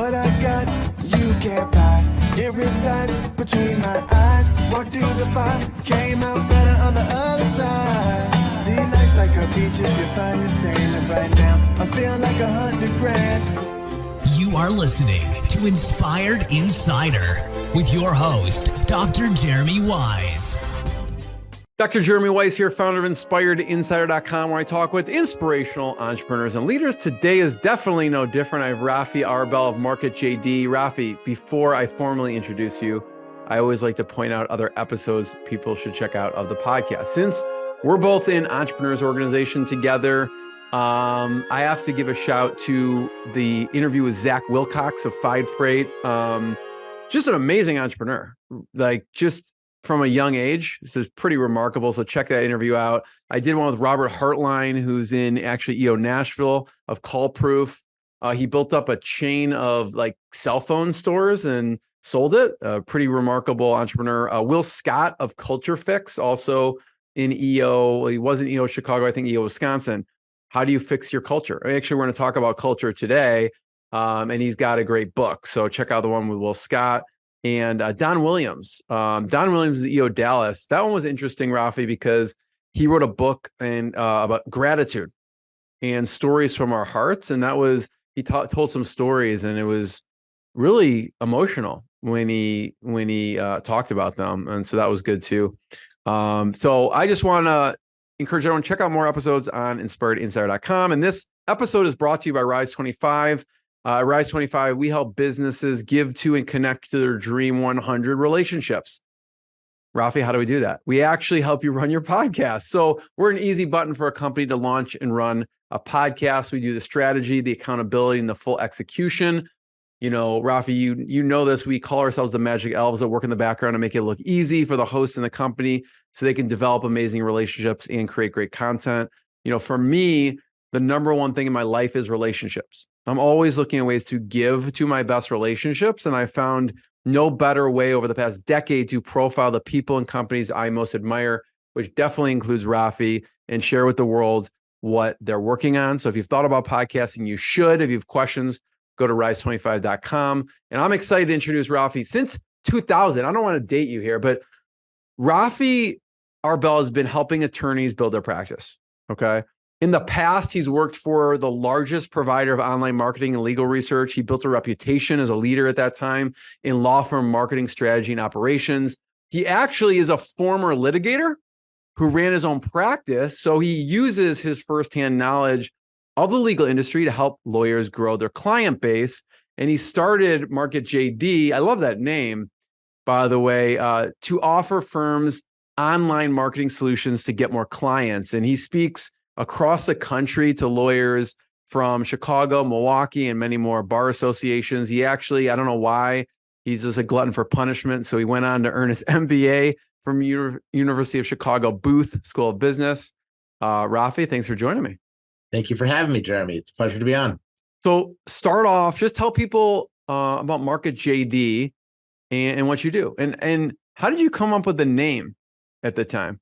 What I got, you can't buy. It resides between my eyes. Walked through the fire, came out better on the other side. See, life's like a beach if you find the sand. And right now, I'm feeling like 100 grand. You are listening to Inspired Insider with your host, Dr. Jeremy Wise. Dr. Jeremy Wise here, founder of InspiredInsider.com, where I talk with inspirational entrepreneurs and leaders. Today is definitely no different. I have Rafi Arbel of Market JD. Rafi, before I formally introduce you, I always like to point out other episodes people should check out of the podcast. Since we're both in Entrepreneurs Organization together, I have to give a shout to the interview with Zach Wilcox of Fide Freight. Just an amazing entrepreneur, just from a young age. This is pretty remarkable. So check that interview out. I did one with Robert Hartline, who's in actually EO Nashville of Call Proof. He built up a chain of cell phone stores and sold it. A pretty remarkable entrepreneur. Will Scott of Culture Fix, also in EO. He was in EO Chicago, I think EO Wisconsin. How do you fix your culture? Actually, we're going to talk about culture today. And he's got a great book. So check out the one with Will Scott. And Don Williams. Don Williams is EO Dallas. That one was interesting, Rafi, because he wrote a book about gratitude and stories from our hearts. And that was, he told some stories, and it was really emotional when he talked about them. And so that was good too. So I just want to encourage everyone to check out more episodes on InspiredInsider.com. And this episode is brought to you by Rise 25. Rise 25, we help businesses give to and connect to their dream 100 relationships. Rafi, how do we do that? We actually help you run your podcast. So we're an easy button for a company to launch and run a podcast. We do the strategy, the accountability, and the full execution. You know, Rafi, you know this. We call ourselves the magic elves that work in the background to make it look easy for the host and the company so they can develop amazing relationships and create great content. You know, for me, the number one thing in my life is relationships. I'm always looking at ways to give to my best relationships. And I found no better way over the past decade to profile the people and companies I most admire, which definitely includes Rafi, and share with the world what they're working on. So if you've thought about podcasting, you should. If you have questions, go to rise25.com. And I'm excited to introduce Rafi. Since 2000, I don't want to date you here, but Rafi Arbel has been helping attorneys build their practice. Okay. In the past, he's worked for the largest provider of online marketing and legal research. He built a reputation as a leader at that time in law firm marketing strategy and operations. He actually is a former litigator who ran his own practice. So he uses his firsthand knowledge of the legal industry to help lawyers grow their client base. And he started Market JD. I love that name, by the way, to offer firms online marketing solutions to get more clients. And he speaks across the country to lawyers from Chicago, Milwaukee, and many more bar associations. He actually, I don't know why, he's just a glutton for punishment. So he went on to earn his MBA from University of Chicago Booth School of Business. Rafi, thanks for joining me. Thank you for having me, Jeremy. It's a pleasure to be on. So start off, just tell people about Market JD and what you do. And how did you come up with the name at the time?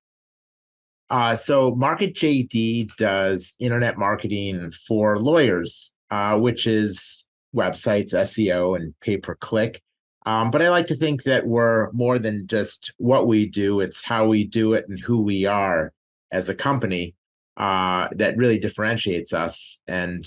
So Market JD does internet marketing for lawyers, which is websites, SEO, and pay-per-click. But I like to think that we're more than just what we do. It's how we do it and who we are as a company that really differentiates us and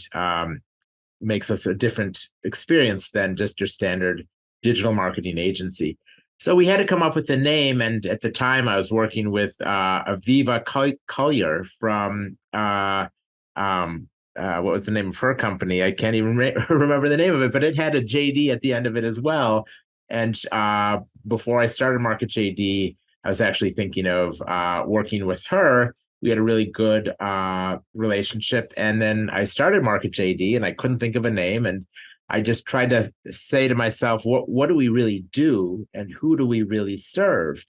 makes us a different experience than just your standard digital marketing agency. So we had to come up with a name, and at the time I was working with Aviva Collier from what was the name of her company? I can't even remember the name of it, but it had a JD at the end of it as well. And before I started Market JD, I was actually thinking of working with her. We had a really good relationship, and then I started Market JD, and I couldn't think of a name, and I just tried to say to myself, what do we really do and who do we really serve?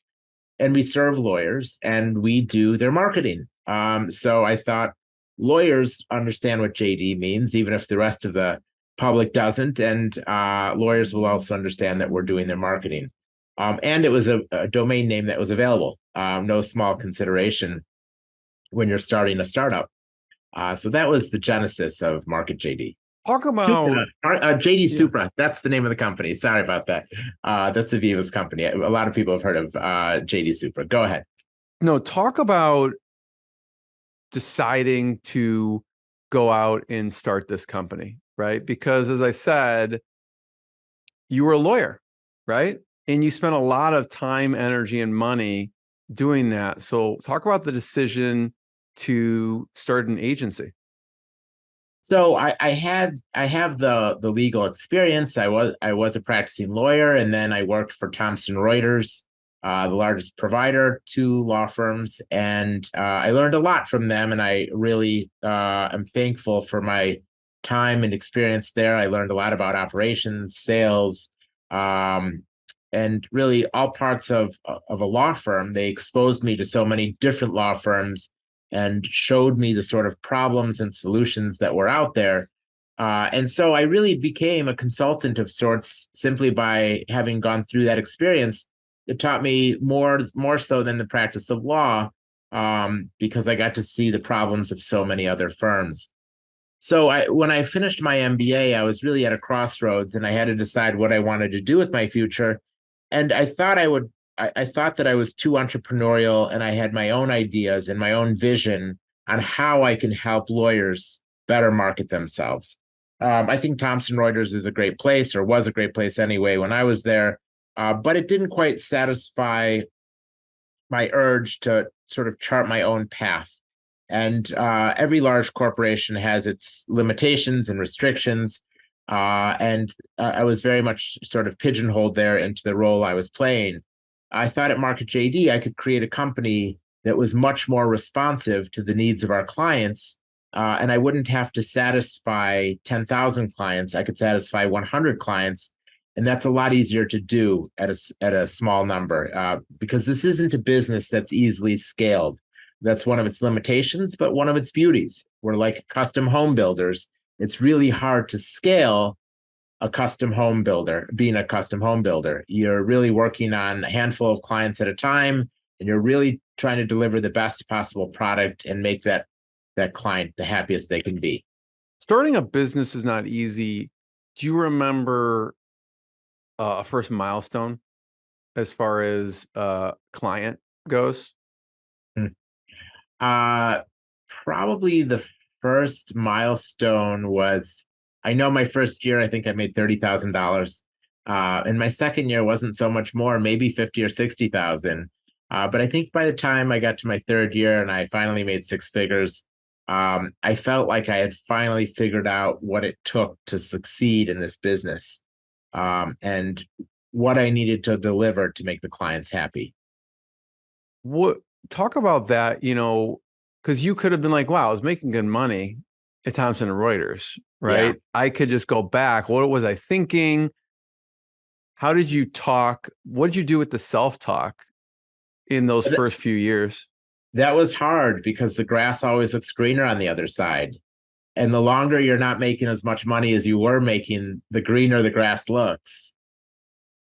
And we serve lawyers and we do their marketing. So I thought lawyers understand what JD means, even if the rest of the public doesn't. And lawyers will also understand that we're doing their marketing. And it was a domain name that was available, no small consideration when you're starting a startup. So that was the genesis of Market JD. Talk about, Supra, JD yeah. Supra. That's the name of the company. Sorry about that. That's Aviva's company. A lot of people have heard of JD Supra. Go ahead. No, talk about deciding to go out and start this company, right? Because as I said, you were a lawyer, right? And you spent a lot of time, energy, and money doing that. So talk about the decision to start an agency. So I have the legal experience. I was a practicing lawyer, and then I worked for Thomson Reuters, the largest provider to law firms, and I learned a lot from them. And I really am thankful for my time and experience there. I learned a lot about operations, sales, um, and really all parts of a law firm. They exposed me to so many different law firms and showed me the sort of problems and solutions that were out there. And so I really became a consultant of sorts simply by having gone through that experience. It taught me more so than the practice of law, because I got to see the problems of so many other firms. So when I finished my MBA, I was really at a crossroads, and I had to decide what I wanted to do with my future. And I thought that I was too entrepreneurial, and I had my own ideas and my own vision on how I can help lawyers better market themselves. I think Thomson Reuters is a great place, or was a great place anyway when I was there, but it didn't quite satisfy my urge to sort of chart my own path. And every large corporation has its limitations and restrictions. And I was very much sort of pigeonholed there into the role I was playing. I thought at Market JD, I could create a company that was much more responsive to the needs of our clients. And I wouldn't have to satisfy 10,000 clients. I could satisfy 100 clients. And that's a lot easier to do at a small number, because this isn't a business that's easily scaled. That's one of its limitations, but one of its beauties. We're like custom home builders. It's really hard to scale a custom home builder, being a custom home builder. You're really working on a handful of clients at a time, and you're really trying to deliver the best possible product and make that client the happiest they can be. Starting a business is not easy. Do you remember a first milestone as far as client goes? Uh, Probably the first milestone was, I know my first year, I think I made $30,000. And my second year wasn't so much more, maybe 50 or 60,000. But I think by the time I got to my third year and I finally made six figures, I felt like I had finally figured out what it took to succeed in this business, and what I needed to deliver to make the clients happy. What talk about that, because you could have been like, wow, I was making good money at Thomson and Reuters, Yeah. right? I could just go back. What was I thinking? How did you talk? What did you do with the self-talk in those first few years? That was hard because the grass always looks greener on the other side. And the longer you're not making as much money as you were making, the greener the grass looks.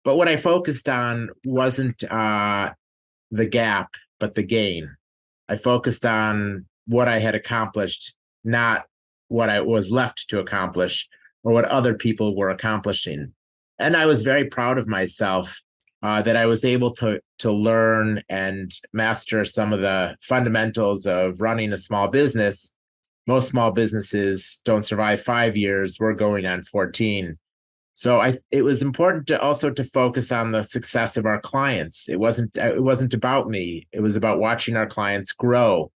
But what I focused on wasn't the gap, but the gain. I focused on what I had accomplished, not what I was left to accomplish or what other people were accomplishing. And I was very proud of myself, that I was able to learn and master some of the fundamentals of running a small business. Most small businesses don't survive 5 years. We're going on 14. So it was important to also to focus on the success of our clients. It wasn't about me. It was about watching our clients grow.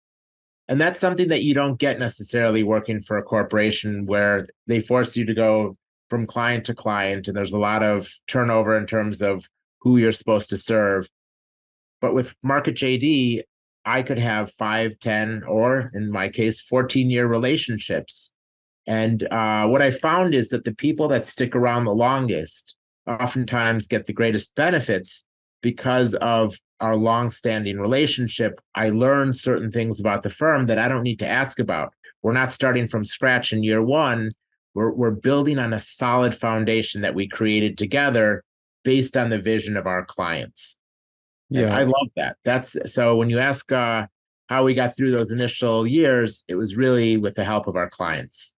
And that's something that you don't get necessarily working for a corporation, where they force you to go from client to client, and there's a lot of turnover in terms of who you're supposed to serve. But with Market JD, I could have 5, 10, or in my case, 14-year relationships. And what I found is that the people that stick around the longest oftentimes get the greatest benefits because of our long-standing relationship. I learned certain things about the firm that I don't need to ask about. We're not starting from scratch in year one. We're building on a solid foundation that we created together based on the vision of our clients. And Yeah. I love that. That's so when you ask how we got through those initial years, it was really with the help of our clients.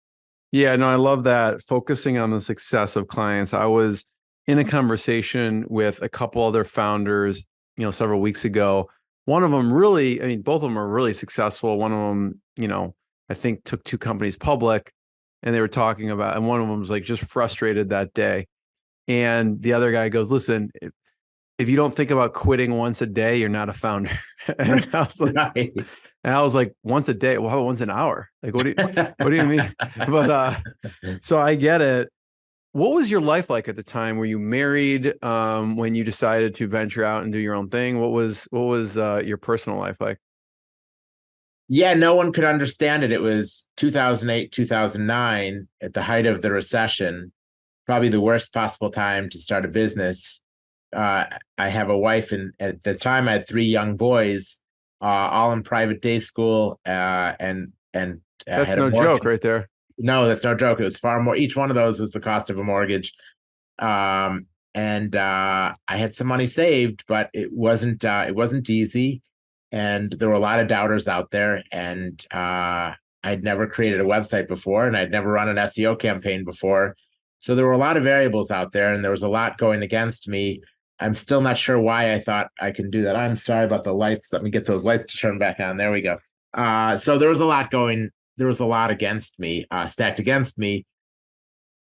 Yeah, no, I love that. Focusing on the success of clients. I was in a conversation with a couple other founders, several weeks ago. One of them really, I mean, both of them are really successful. One of them, I think took two companies public, and they were talking about, and one of them was like just frustrated that day. And the other guy goes, listen, if you don't think about quitting once a day, you're not a founder. And I was like, Right. and I was like, once a day? Well, how about once an hour? Like, what do you mean? But so I get it. What was your life like at the time? Were you married when you decided to venture out and do your own thing? What was your personal life like? Yeah, no one could understand it. It was 2008, 2009, at the height of the recession, probably the worst possible time to start a business. I have a wife, and at the time I had three young boys, all in private day school, and That's had a no joke mortgage. right there. No, that's no joke. It was far more. Each one of those was the cost of a mortgage. And I had some money saved, but it wasn't easy, and there were a lot of doubters out there. And I'd never created a website before, and I'd never run an SEO campaign before, so there were a lot of variables out there, and there was a lot going against me. I'm still not sure why I thought I can do that. I'm sorry about the lights. Let me get those lights to turn back on. There we go. So there was a lot going. There was a lot against me, stacked against me,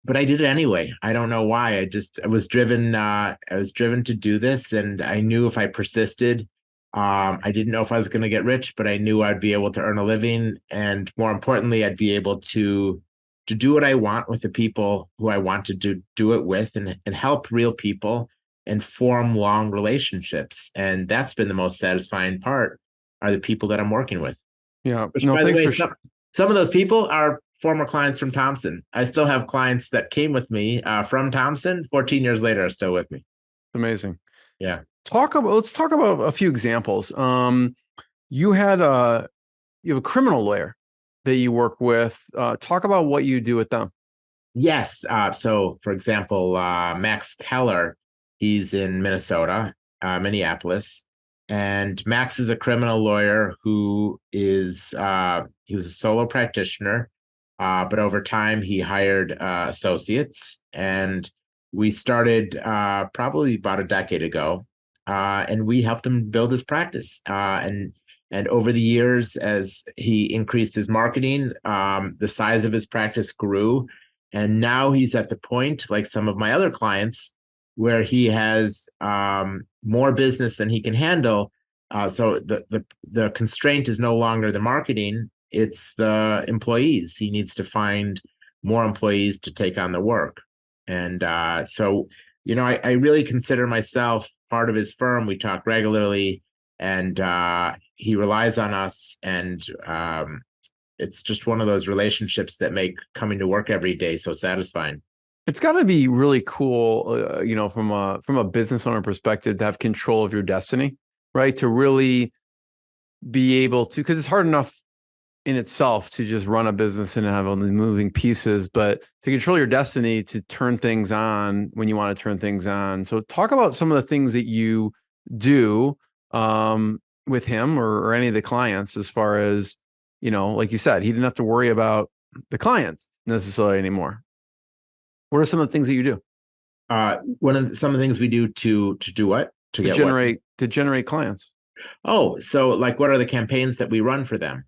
but I did it anyway. I don't know why. I was driven. I was driven to do this, and I knew if I persisted, I didn't know if I was going to get rich, but I knew I'd be able to earn a living, and more importantly, I'd be able to do what I want with the people who I want to do it with, and help real people and form long relationships. And that's been the most satisfying part, are the people that I'm working with. Yeah. Which, No, by the thanks way, for some of those people are former clients from Thompson. I still have clients that came with me from Thompson. 14 years later, are still with me. amazing. Yeah. Let's talk about a few examples. You had you have a criminal lawyer that you work with. Talk about what you do with them. Yes. So, for example, Max Keller, he's in Minnesota, Minneapolis, and Max is a criminal lawyer who he was a solo practitioner, but over time he hired associates, and we started probably about a decade ago, and we helped him build his practice, and over the years, as he increased his marketing, the size of his practice grew. And now he's at the point, like some of my other clients, where he has more business than he can handle. So the constraint is no longer the marketing; it's the employees. He needs to find more employees to take on the work. And so, I really consider myself part of his firm. We talk regularly, and he relies on us. And it's just one of those relationships that make coming to work every day so satisfying. It's got to be really cool, from a business owner perspective, to have control of your destiny, right? To really be able to, because it's hard enough in itself to just run a business and have all the moving pieces, but to control your destiny, to turn things on when you want to turn things on. So talk about some of the things that you do with him or any of the clients, as far as, like you said, he didn't have to worry about the clients necessarily anymore. What are some of the things that you do Some of the things we do to do what? to generate clients? Oh, so like, what are the campaigns that we run for them?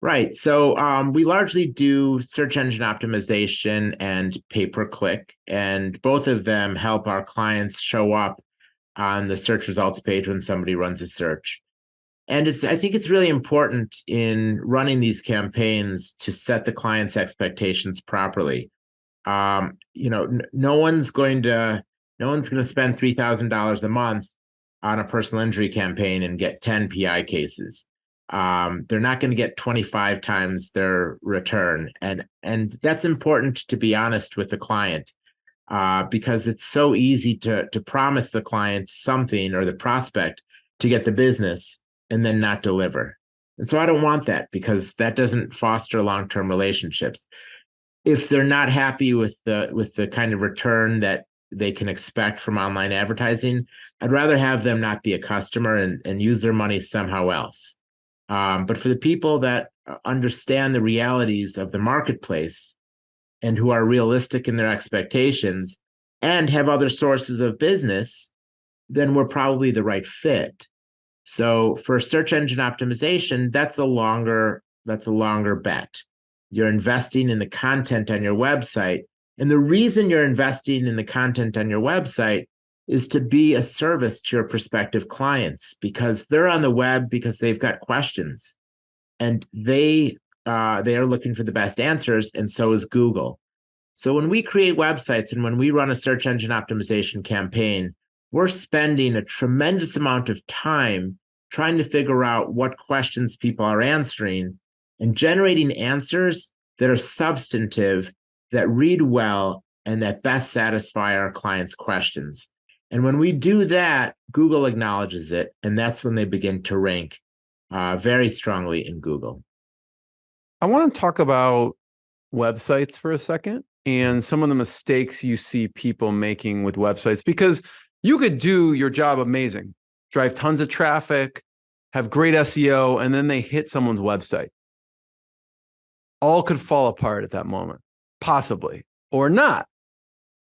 Right. So we largely do search engine optimization and pay-per-click, and both of them help our clients show up on the search results page when somebody runs a search. And I think it's really important in running these campaigns to set the client's expectations properly. No one's going to spend $3,000 a month on a personal injury campaign and get 10 PI cases. They're not going to get 25 times their return, and that's important to be honest with the client, because it's so easy to promise the client something, or the prospect, to get the business and then not deliver. And so I don't want that, because that doesn't foster long-term relationships. If they're not happy with the kind of return that they can expect from online advertising, I'd rather have them not be a customer and use their money somehow else. But for the people that understand the realities of the marketplace, and who are realistic in their expectations and have other sources of business, then we're probably the right fit. So for search engine optimization, that's a longer bet. You're investing in the content on your website. And the reason you're investing in the content on your website is to be a service to your prospective clients, because they're on the web because they've got questions, and they are looking for the best answers, and so is Google. So when we create websites and when we run a search engine optimization campaign, we're spending a tremendous amount of time trying to figure out what questions people are answering and generating answers that are substantive, that read well, and that best satisfy our clients' questions. And when we do that, Google acknowledges it, and that's when they begin to rank very strongly in Google. I want to talk about websites for a second and some of the mistakes you see people making with websites, because you could do your job amazing, drive tons of traffic, have great SEO, and then they hit someone's website. All could fall apart at that moment, possibly, or not.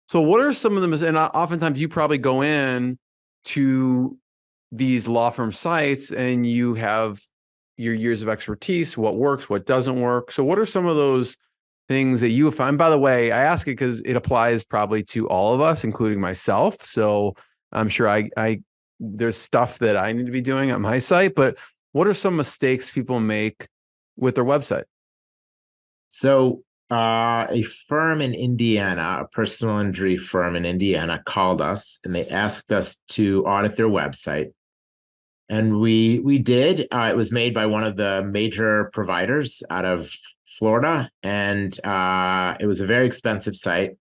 So what are some of them? And oftentimes you probably go in to these law firm sites and you have your years of expertise, what works, what doesn't work. So what are some of those things that you find? By the way, I ask it because it applies probably to all of us, including myself. So I'm sure I there's stuff that I need to be doing on my site, but what are some mistakes people make with their website? So a firm in Indiana, a personal injury firm in Indiana, called us and they asked us to audit their website. And we did. It was made by one of the major providers out of Florida, and it was a very expensive site.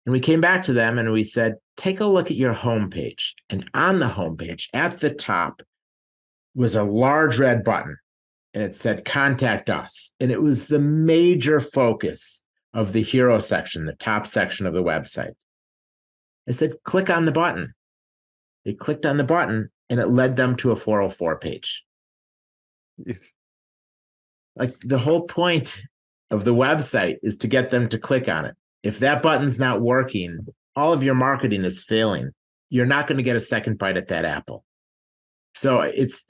And we came back to them and we said, take a look at your homepage. And on the homepage, at the top, was a large red button, and it said, contact us. And it was the major focus of the hero section, the top section of the website. I said, click on the button. They clicked on the button, and it led them to a 404 page. It's Like, the whole point of the website is to get them to click on it. If that button's not working, all of your marketing is failing. You're not going to get a second bite at that apple. So it's,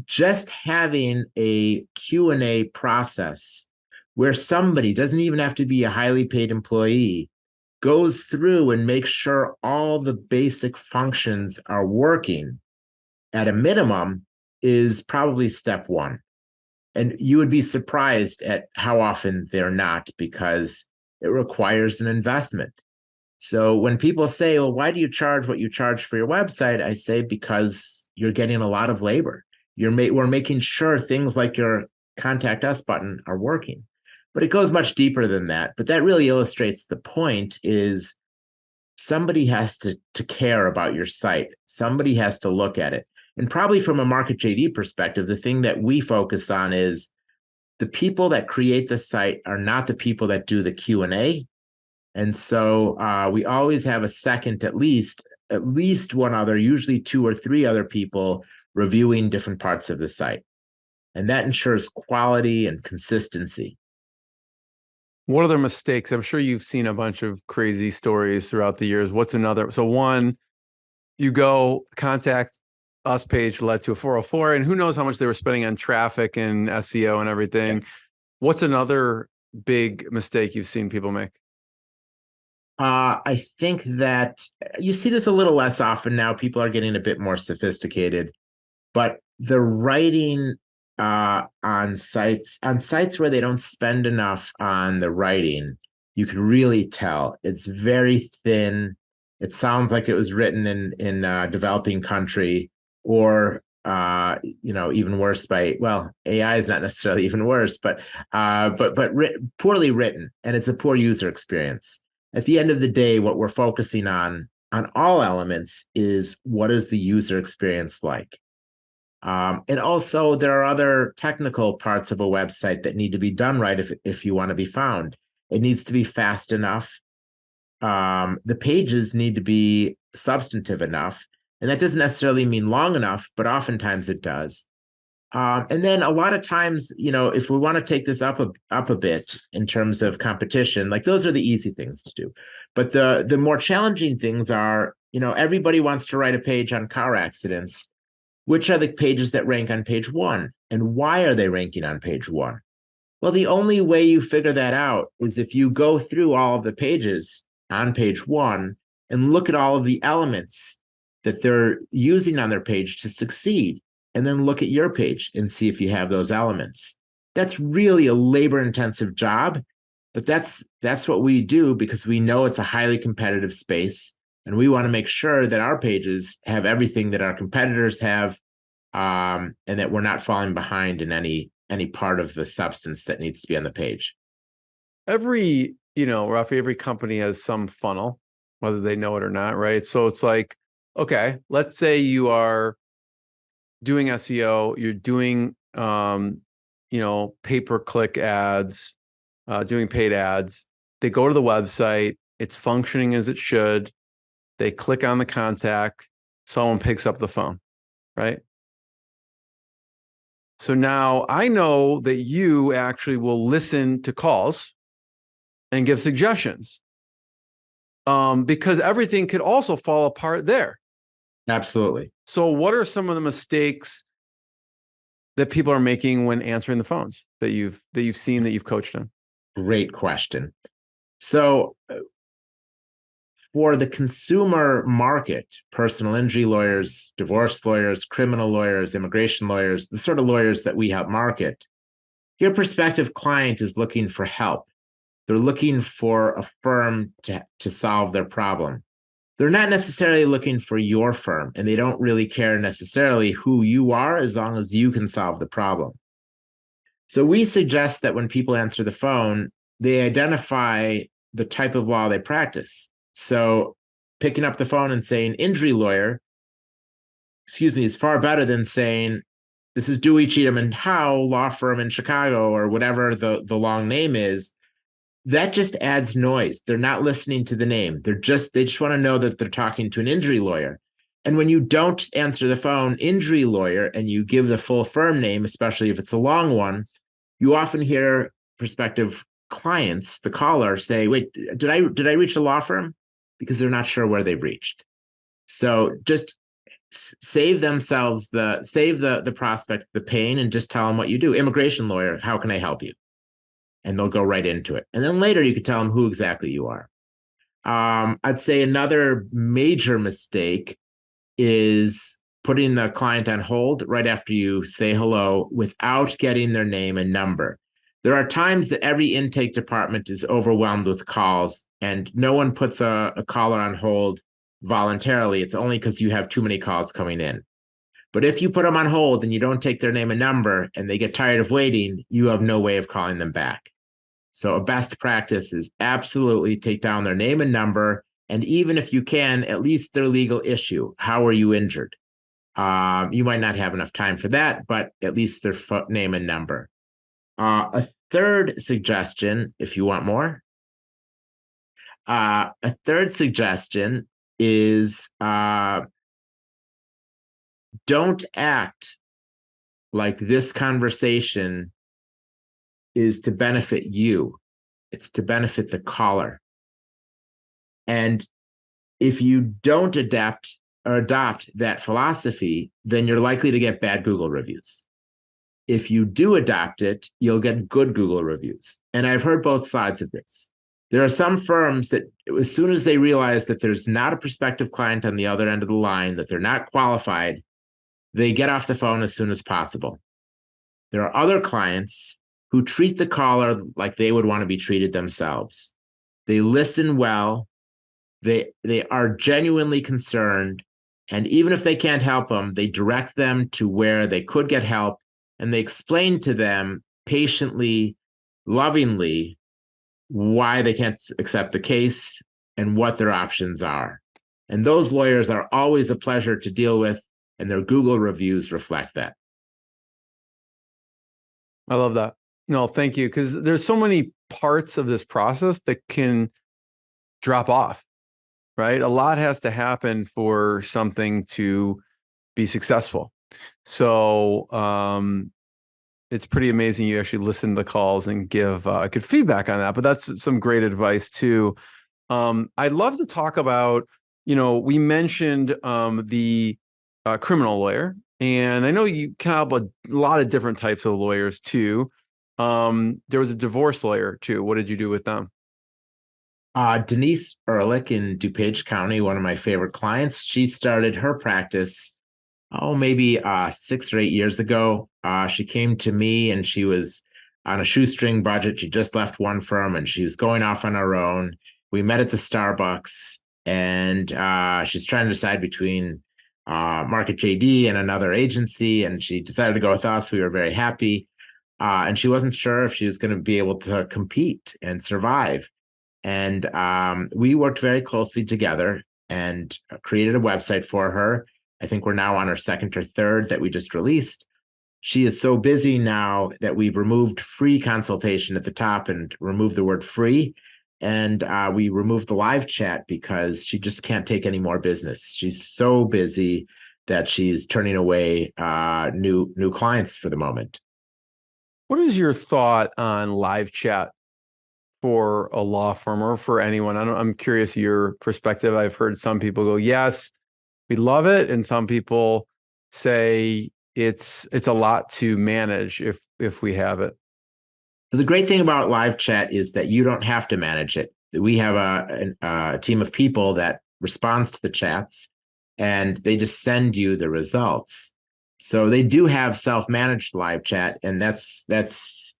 just having a Q&A process where somebody, doesn't even have to be a highly paid employee, goes through and makes sure all the basic functions are working at a minimum is probably step one. And you would be surprised at how often they're not, because it requires an investment. So when people say, well, why do you charge what you charge for your website? I say, because you're getting a lot of labor. We're making sure things like your contact us button are working. But it goes much deeper than that. But that really illustrates the point is somebody has to care about your site. Somebody has to look at it. And probably from a Market JD perspective, the thing that we focus on is the people that create the site are not the people that do the Q&A. And so we always have a second, at least one other, usually 2 or 3 other people reviewing different parts of the site. And that ensures quality and consistency. What other mistakes? I'm sure you've seen a bunch of crazy stories throughout the years. What's another? So one, you go contact us page led to a 404, and who knows how much they were spending on traffic and SEO and everything. Yeah. What's another big mistake you've seen people make? I think that you see this a little less often now. People are getting a bit more sophisticated, but the writing on sites where they don't spend enough on the writing, you can really tell it's very thin. It sounds like it was written in a developing country, or even worse AI is not necessarily even worse, but poorly written, and it's a poor user experience. At the end of the day, what we're focusing on all elements is, what is the user experience like? And also, there are other technical parts of a website that need to be done right if you want to be found. It needs to be fast enough. The pages need to be substantive enough. And that doesn't necessarily mean long enough, but oftentimes it does. And then a lot of times, if we want to take this up a bit in terms of competition, like those are the easy things to do. But the more challenging things are, everybody wants to write a page on car accidents. Which are the pages that rank on page 1? And why are they ranking on page 1? Well, the only way you figure that out is if you go through all of the pages on page 1 and look at all of the elements that they're using on their page to succeed, and then look at your page and see if you have those elements. That's really a labor-intensive job, but that's what we do because we know it's a highly competitive space, and we want to make sure that our pages have everything that our competitors have, and that we're not falling behind in any part of the substance that needs to be on the page. Rafi, every company has some funnel, whether they know it or not, right? So it's like, okay, let's say you are doing SEO, you're doing, pay-per-click ads, doing paid ads. They go to the website, it's functioning as it should. They click on the contact, someone picks up the phone, right? So now I know that you actually will listen to calls and give suggestions, because everything could also fall apart there. Absolutely. So what are some of the mistakes that people are making when answering the phones that you've seen, that you've coached on? Great question. So for the consumer market, personal injury lawyers, divorce lawyers, criminal lawyers, immigration lawyers, the sort of lawyers that we help market, your prospective client is looking for help. They're looking for a firm to solve their problem. They're not necessarily looking for your firm, and they don't really care necessarily who you are as long as you can solve the problem. So we suggest that when people answer the phone, they identify the type of law they practice. So picking up the phone and saying injury lawyer, is far better than saying this is Dewey, Cheatham, and Howe law firm in Chicago, or whatever the long name is. That just adds noise. They're not listening to the name. They just want to know that they're talking to an injury lawyer. And when you don't answer the phone, injury lawyer, and you give the full firm name, especially if it's a long one, you often hear prospective clients, the caller, say, wait, did I reach a law firm? Because they're not sure where they've reached. So just save the prospect the pain and just tell them what you do. Immigration lawyer, how can I help you? And they'll go right into it. And then later you could tell them who exactly you are. I'd say another major mistake is putting the client on hold right after you say hello without getting their name and number. There are times that every intake department is overwhelmed with calls, and no one puts a caller on hold voluntarily. It's only because you have too many calls coming in. But if you put them on hold and you don't take their name and number and they get tired of waiting, you have no way of calling them back. So a best practice is absolutely take down their name and number. And even if you can, at least their legal issue. How are you injured? You might not have enough time for that, but at least their name and number. A third suggestion, if you want more, is don't act like this conversation is to benefit you. It's to benefit the caller. And if you don't adopt that philosophy, then you're likely to get bad Google reviews. If you do adopt it, you'll get good Google reviews. And I've heard both sides of this. There are some firms that as soon as they realize that there's not a prospective client on the other end of the line, that they're not qualified, they get off the phone as soon as possible. There are other clients who treat the caller like they would want to be treated themselves. They listen well. They are genuinely concerned. And even if they can't help them, they direct them to where they could get help. And they explain to them patiently, lovingly, why they can't accept the case and what their options are. And those lawyers are always a pleasure to deal with, and their Google reviews reflect that. I love that. No, thank you. Because there's so many parts of this process that can drop off, right? A lot has to happen for something to be successful. So it's pretty amazing you actually listen to the calls and give good feedback on that. But that's some great advice too. I'd love to talk about, we mentioned the criminal lawyer, and I know you have a lot of different types of lawyers too. There was a divorce lawyer too. What did you do with them? Denise Ehrlich in DuPage County, one of my favorite clients, she started her practice, maybe 6 or 8 years ago. She came to me and she was on a shoestring budget. She just left one firm and she was going off on her own. We met at the Starbucks, and she's trying to decide between Market JD and another agency, and she decided to go with us. We were very happy. And she wasn't sure if she was going to be able to compete and survive. And we worked very closely together and created a website for her. I think we're now on our second or third that we just released. She is so busy now that we've removed free consultation at the top and removed the word free. And we removed the live chat because she just can't take any more business. She's so busy that she's turning away new clients for the moment. What is your thought on live chat for a law firm or for anyone? I'm curious your perspective. I've heard some people go, yes, we love it, and some people say it's a lot to manage if we have it. The great thing about live chat is that you don't have to manage it. We have a team of people that responds to the chats, and they just send you the results. So they do have self-managed live chat, and that's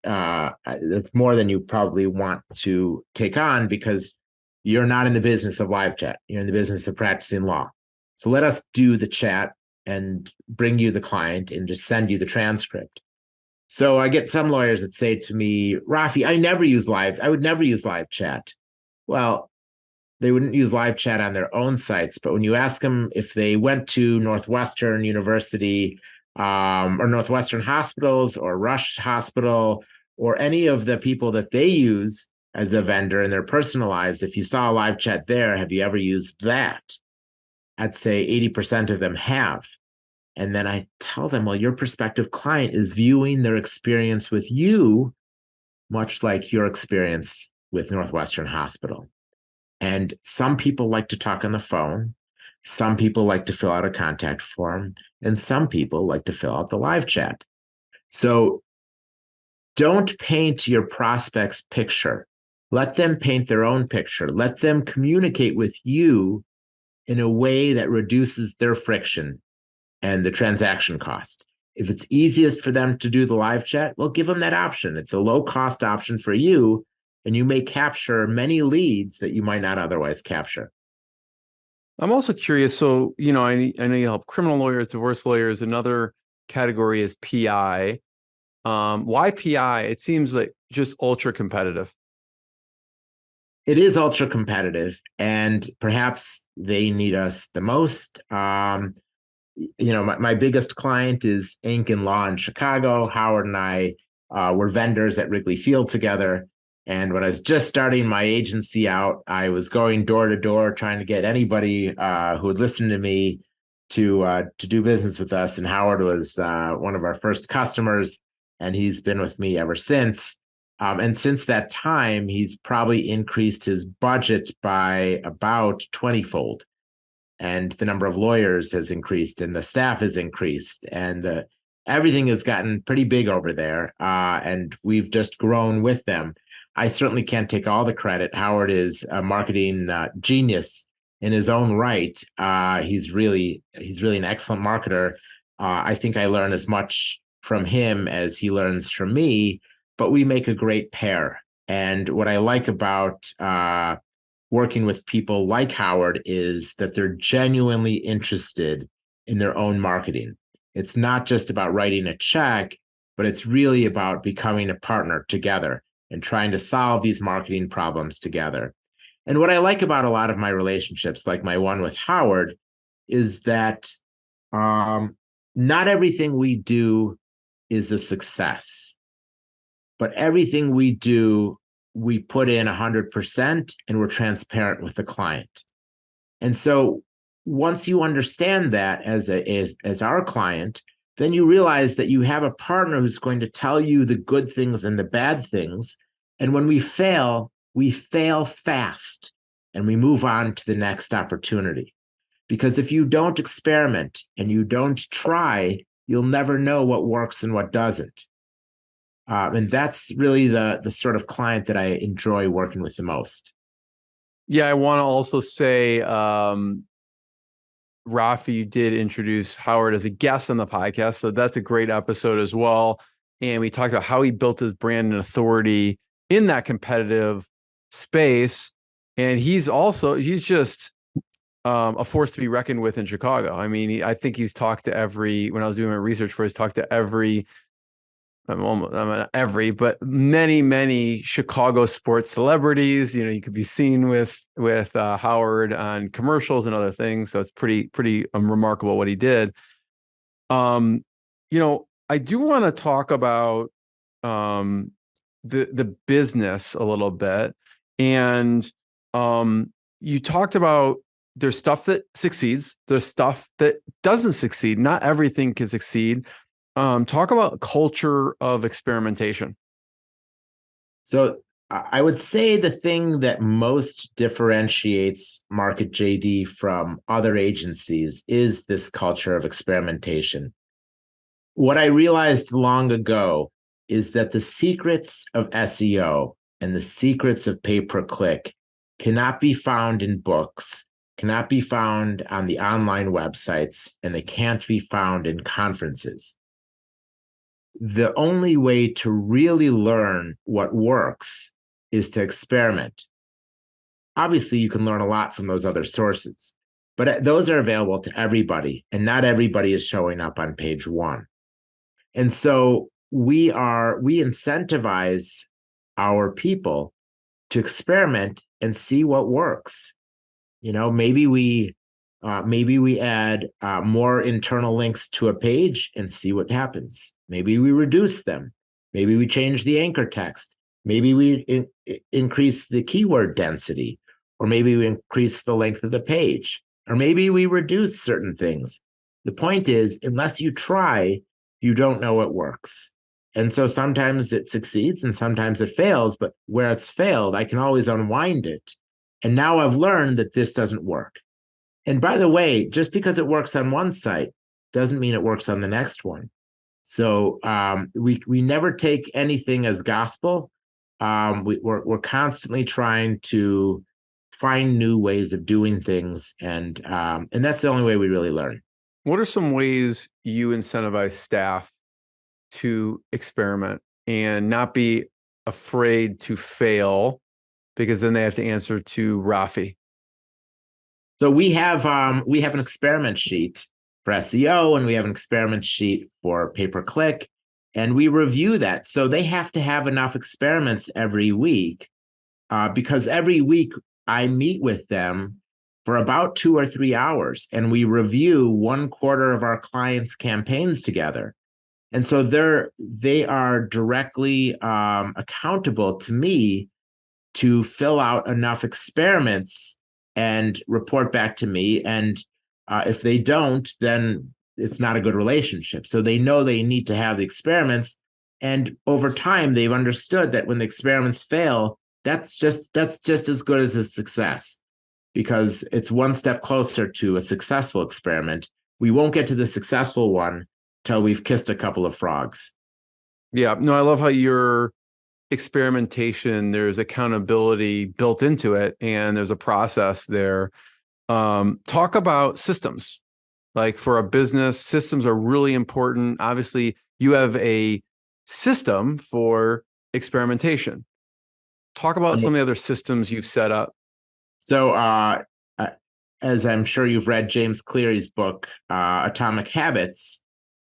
more than you probably want to take on, because you're not in the business of live chat. You're in the business of practicing law. So let us do the chat and bring you the client and just send you the transcript. So I get some lawyers that say to me, Rafi, I would never use live chat. Well, they wouldn't use live chat on their own sites, but when you ask them if they went to Northwestern University or Northwestern Hospitals or Rush Hospital or any of the people that they use as a vendor in their personal lives, if you saw a live chat there, have you ever used that? I'd say 80% of them have. And then I tell them, well, your prospective client is viewing their experience with you much like your experience with Northwestern Hospital. And some people like to talk on the phone. Some people like to fill out a contact form. And some people like to fill out the live chat. So don't paint your prospect's picture. Let them paint their own picture. Let them communicate with you in a way that reduces their friction and the transaction cost. If it's easiest for them to do the live chat, well, give them that option. It's a low-cost option for you, and you may capture many leads that you might not otherwise capture. I'm also curious. So, I know you help criminal lawyers, divorce lawyers. Another category is PI. Why PI? It seems like just ultra competitive. It is ultra competitive, and perhaps they need us the most. My biggest client is Inc. Law in Chicago. Howard and I were vendors at Wrigley Field together. And when I was just starting my agency out, I was going door to door trying to get anybody who would listen to me to do business with us. And Howard was one of our first customers, and he's been with me ever since. And since that time, he's probably increased his budget by about 20-fold. And the number of lawyers has increased, and the staff has increased, and everything has gotten pretty big over there. And we've just grown with them. I certainly can't take all the credit. Howard is a marketing genius in his own right. He's really an excellent marketer. I think I learn as much from him as he learns from me, but we make a great pair. And what I like about working with people like Howard is that they're genuinely interested in their own marketing. It's not just about writing a check, but it's really about becoming a partner together and trying to solve these marketing problems together. And what I like about a lot of my relationships, like my one with Howard, is that not everything we do is a success, but everything we do, we put in 100% and we're transparent with the client. And so once you understand that as our client, then you realize that you have a partner who's going to tell you the good things and the bad things. And when we fail fast and we move on to the next opportunity. Because if you don't experiment and you don't try, you'll never know what works and what doesn't. And that's really the sort of client that I enjoy working with the most. Yeah, I want to also say, Rafi, you did introduce Howard as a guest on the podcast, so that's a great episode as well. And we talked about how he built his brand and authority in that competitive space. And he's just a force to be reckoned with in Chicago. I mean, I think he's talked to when I was doing my research for, he's talked to but many Chicago sports celebrities. You could be seen with Howard on commercials and other things. So it's pretty remarkable what he did. I do want to talk about the business a little bit, and you talked about there's stuff that succeeds, there's stuff that doesn't succeed. Not everything can succeed. Talk about culture of experimentation. So I would say the thing that most differentiates Market JD from other agencies is this culture of experimentation. What I realized long ago is that the secrets of SEO and the secrets of pay-per-click cannot be found in books, cannot be found on the online websites, and they can't be found in conferences. The only way to really learn what works is to experiment. Obviously, you can learn a lot from those other sources, but those are available to everybody, and not everybody is showing up on page one. And so we incentivize our people to experiment and see what works. Maybe we add more internal links to a page and see what happens. Maybe we reduce them. Maybe we change the anchor text. Maybe we increase the keyword density, or maybe we increase the length of the page, or maybe we reduce certain things. The point is, unless you try, you don't know what works. And so sometimes it succeeds and sometimes it fails, but where it's failed, I can always unwind it. And now I've learned that this doesn't work. And by the way, just because it works on one site doesn't mean it works on the next one. So we never take anything as gospel. We're constantly trying to find new ways of doing things, and that's the only way we really learn. What are some ways you incentivize staff to experiment and not be afraid to fail, because then they have to answer to Rafi? So we have an experiment sheet for SEO, and we have an experiment sheet for pay-per-click, and we review that. So they have to have enough experiments every week, because every week I meet with them for about 2 or 3 hours, and we review 1/4 of our clients' campaigns together. And so they are directly accountable to me to fill out enough experiments and report back to me. And if they don't, then it's not a good relationship. So they know they need to have the experiments. And over time, they've understood that when the experiments fail, that's just as good as a success, because it's one step closer to a successful experiment. We won't get to the successful one till we've kissed a couple of frogs. Yeah, no, I love how your experimentation, there's accountability built into it, and there's a process there. Talk about systems. Like, for a business, systems are really important. Obviously, you have a system for experimentation. Talk about some of the other systems you've set up. So, as I'm sure you've read James Cleary's book, Atomic Habits,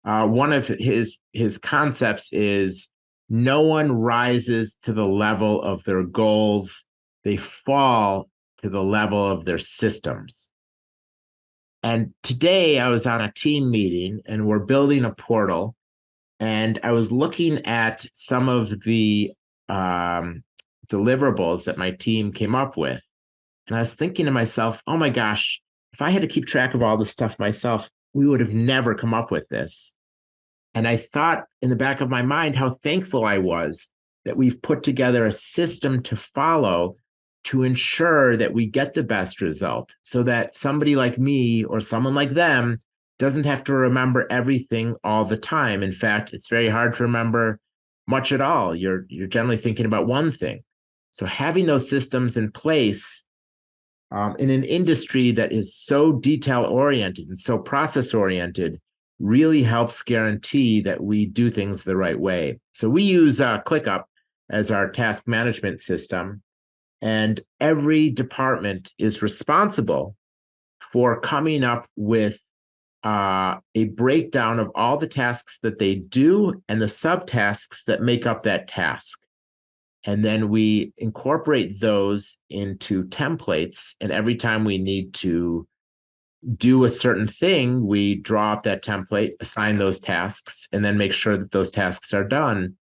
one of his concepts is no one rises to the level of their goals. They fall to the level of their systems. And today I was on a team meeting, and we're building a portal, and I was looking at some of the deliverables that my team came up with. And I was thinking to myself, oh my gosh, if I had to keep track of all this stuff myself, we would have never come up with this. And I thought in the back of my mind how thankful I was that we've put together a system to follow to ensure that we get the best result, so that somebody like me or someone like them doesn't have to remember everything all the time. In fact, it's very hard to remember much at all. You're generally thinking about one thing. So having those systems in place in an industry that is so detail oriented and so process oriented really helps guarantee that we do things the right way. So we use ClickUp as our task management system, and every department is responsible for coming up with a breakdown of all the tasks that they do and the subtasks that make up that task. And then we incorporate those into templates. And every time we need to do a certain thing, we draw up that template, assign those tasks, and then make sure that those tasks are done.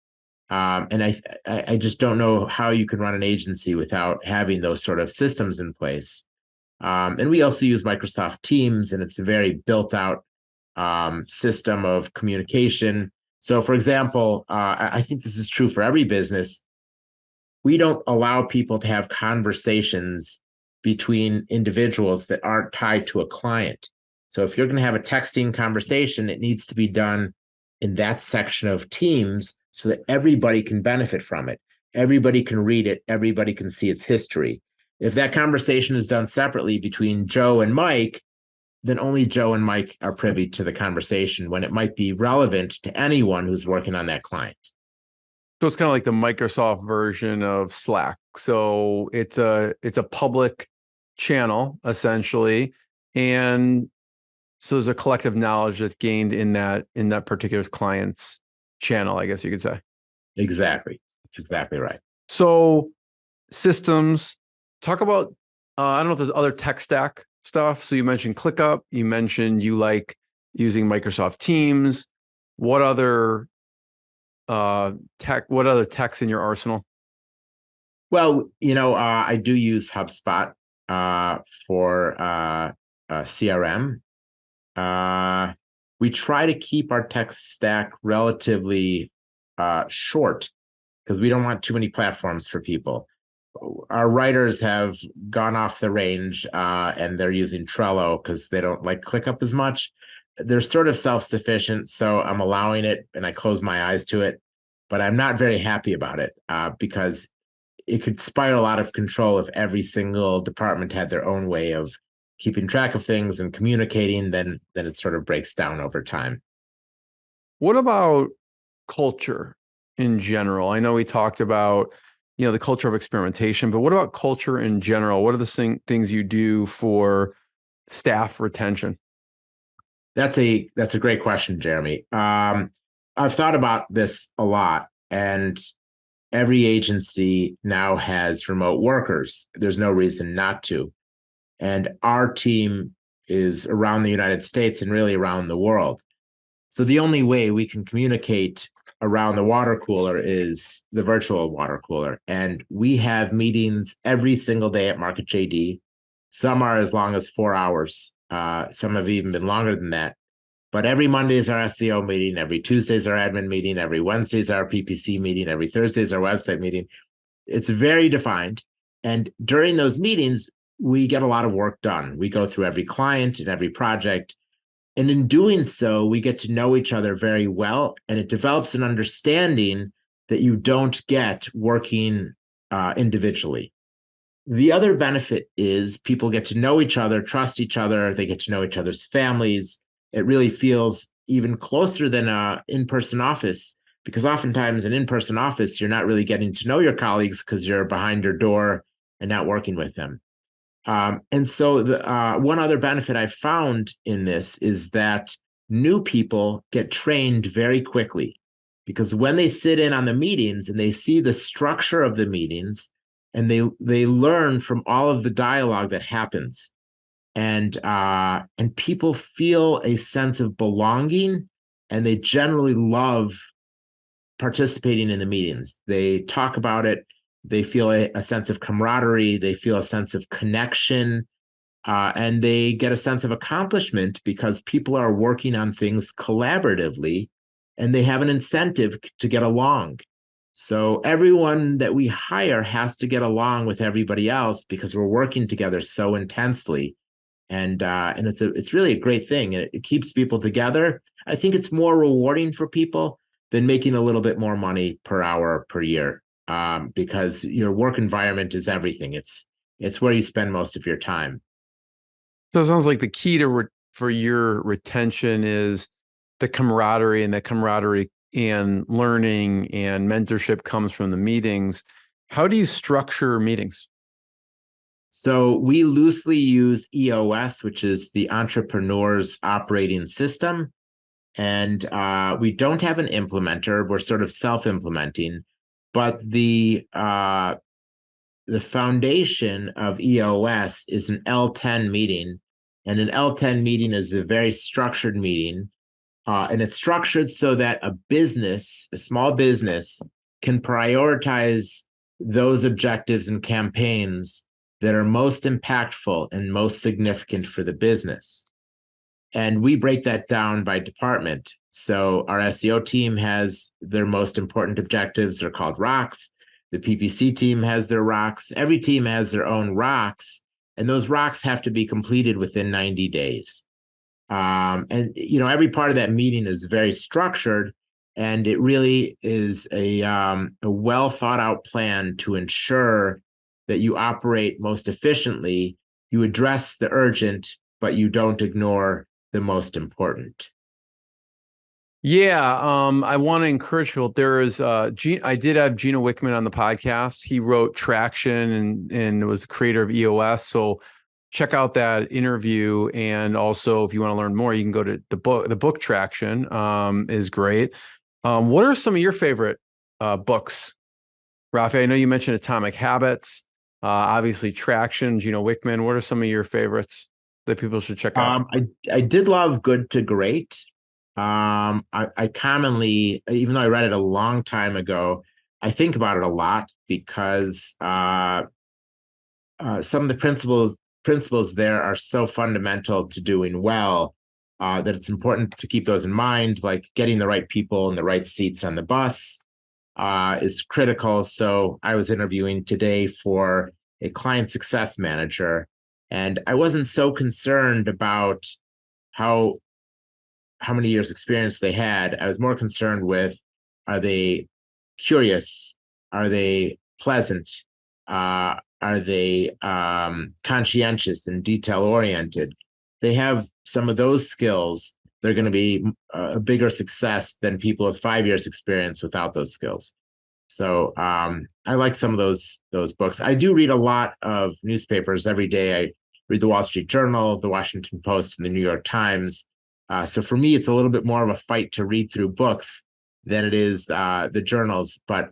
And I just don't know how you can run an agency without having those sort of systems in place. And we also use Microsoft Teams, and it's a very built out system of communication. So, for example, I think this is true for every business. We don't allow people to have conversations between individuals that aren't tied to a client. So if you're going to have a texting conversation, it needs to be done in that section of Teams so that everybody can benefit from it. Everybody can read it. Everybody can see its history. If that conversation is done separately between Joe and Mike, then only Joe and Mike are privy to the conversation when it might be relevant to anyone who's working on that client. So it's kind of like the Microsoft version of Slack. So it's a public channel essentially, and so there's a collective knowledge that's gained in that particular client's channel, I guess you could say. Exactly. That's exactly right. So systems, talk about I don't know if there's other tech stack stuff. So you mentioned ClickUp, you mentioned you like using Microsoft Teams. What other techs in your arsenal? Well, I do use HubSpot for CRM. We try to keep our tech stack relatively short because we don't want too many platforms for people. Our writers have gone off the range and they're using Trello because they don't like ClickUp as much. They're sort of self-sufficient, so I'm allowing it and I close my eyes to it, but I'm not very happy about it because it could spiral out of control if every single department had their own way of keeping track of things and communicating, then it sort of breaks down over time. What about culture in general? I know we talked about, the culture of experimentation, but what about culture in general? What are the things you do for staff retention? That's a great question, Jeremy. I've thought about this a lot, and every agency now has remote workers. There's no reason not to. And our team is around the United States and really around the world. So the only way we can communicate around the water cooler is the virtual water cooler. And we have meetings every single day at Market JD. Some are as long as 4 hours. Some have even been longer than that. But every Monday is our SEO meeting. Every Tuesday is our admin meeting. Every Wednesday is our PPC meeting. Every Thursday is our website meeting. It's very defined. And during those meetings, we get a lot of work done. We go through every client and every project. And in doing so, we get to know each other very well. And it develops an understanding that you don't get working individually. The other benefit is people get to know each other, trust each other. They get to know each other's families. It really feels even closer than an in-person office, because oftentimes an in-person office, you're not really getting to know your colleagues because you're behind your door and not working with them. And so the one other benefit I found in this is that new people get trained very quickly, because when they sit in on the meetings and they see the structure of the meetings and they learn from all of the dialogue that happens, and people feel a sense of belonging, and they generally love participating in the meetings. They talk about it. They feel a sense of camaraderie. They feel a sense of connection, and they get a sense of accomplishment because people are working on things collaboratively and they have an incentive to get along. So everyone that we hire has to get along with everybody else because we're working together so intensely. And it's really a great thing. It keeps people together. I think it's more rewarding for people than making a little bit more money per hour per year, because your work environment is everything. It's where you spend most of your time. So it sounds like the key to for your retention is the camaraderie, and that camaraderie and learning and mentorship comes from the meetings. How do you structure meetings? So we loosely use EOS, which is the Entrepreneur's Operating System. And we don't have an implementer. We're sort of self-implementing. But the foundation of EOS is an L10 meeting. And an L10 meeting is a very structured meeting. And it's structured so that a small business, can prioritize those objectives and campaigns that are most impactful and most significant for the business. And we break that down by department. So our SEO team has their most important objectives. They're called rocks. The PPC team has their rocks. Every team has their own rocks, and those rocks have to be completed within 90 days. And every part of that meeting is very structured, and it really is a well thought out plan to ensure that you operate most efficiently. You address the urgent, but you don't ignore the most important. Yeah, I want to encourage people. There is I did have Gino Wickman on the podcast. He wrote Traction and was the creator of EOS. So check out that interview. And also, if you want to learn more, you can go to the book. The book Traction is great. What are some of your favorite books, Rafi? I know you mentioned Atomic Habits, obviously Traction, Gino Wickman. What are some of your favorites that people should check out? I did love Good to Great. I commonly, even though I read it a long time ago, I think about it a lot because some of the principles there are so fundamental to doing well, that it's important to keep those in mind, like getting the right people in the right seats on the bus is critical. So I was interviewing today for a client success manager, and I wasn't so concerned about how many years experience they had. I was more concerned with, are they curious? Are they pleasant? Are they conscientious and detail oriented? They have some of those skills. They're going to be a bigger success than people with 5 years experience without those skills. So I like some of those books. I do read a lot of newspapers every day. I read the Wall Street Journal, the Washington Post, and the New York Times. So for me, it's a little bit more of a fight to read through books than it is the journals. But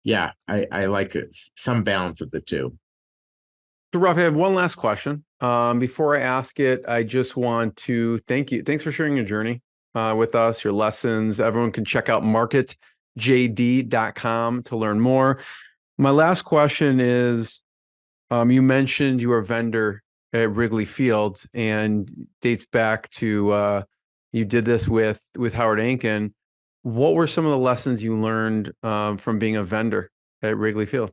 yeah, I like some balance of the two. So, Rafi, I have one last question. Before I ask it, I just want to thank you. Thanks for sharing your journey with us, your lessons. Everyone can check out marketjd.com to learn more. My last question is, you mentioned you were a vendor at Wrigley Field, and dates back to you did this with Howard Ankin. What were some of the lessons you learned from being a vendor at Wrigley Field?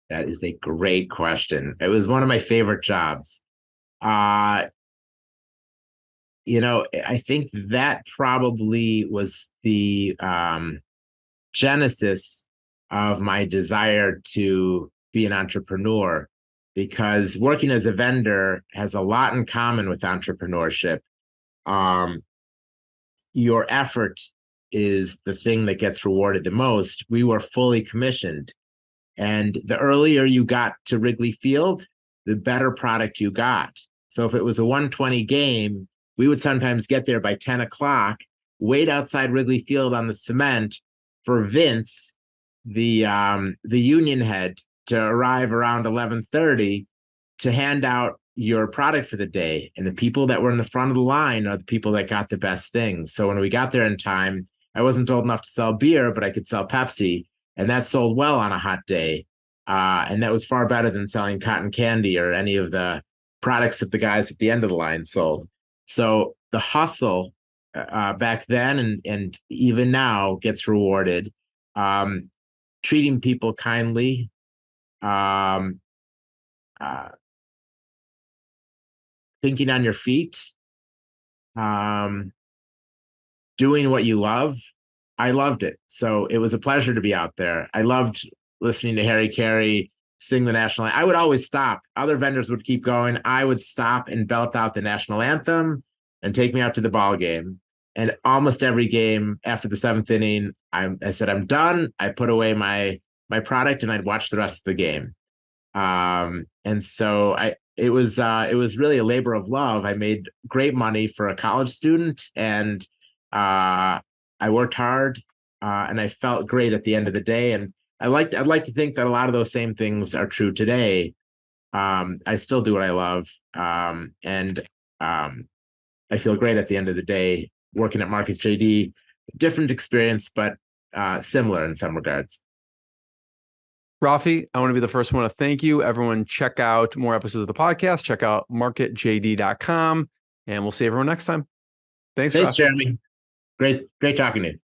That is a great question. It was one of my favorite jobs. I think that probably was the genesis of my desire to be an entrepreneur, because working as a vendor has a lot in common with entrepreneurship. Your effort is the thing that gets rewarded the most. We were fully commissioned. And the earlier you got to Wrigley Field, the better product you got. So if it was a 120 game, we would sometimes get there by 10 o'clock, wait outside Wrigley Field on the cement for Vince, the union head, to arrive around 11:30 to hand out your product for the day. And the people that were in the front of the line are the people that got the best things. So when we got there in time, I wasn't old enough to sell beer, but I could sell Pepsi. And that sold well on a hot day. And that was far better than selling cotton candy or any of the products that the guys at the end of the line sold. So the hustle back then and even now gets rewarded. Treating people kindly, thinking on your feet, doing what you love. I loved it. So it was a pleasure to be out there. I loved listening to Harry Carey sing the national anthem. I would always stop. Other vendors would keep going. I would stop and belt out the national anthem and take me out to the ball game. And almost every game after the 7th inning, I said, I'm done. I put away my product and I'd watch the rest of the game. And so it was really a labor of love. I made great money for a college student, and I worked hard, and I felt great at the end of the day. And I'd like to think that a lot of those same things are true today. I still do what I love, and I feel great at the end of the day working at Market JD. Different experience, but similar in some regards. Rafi, I want to be the first one to thank you. Everyone, check out more episodes of the podcast. Check out marketjd.com, and we'll see everyone next time. Thanks, Rafi. Jeremy. Great talking to you.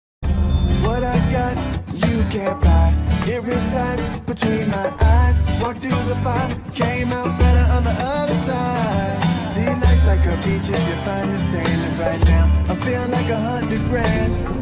What I got, you can't buy. It resides between my eyes. Walked through the fire, came out better on the other side. See, life's like a beach if you find the sand. And right now, I feel like $100 grand.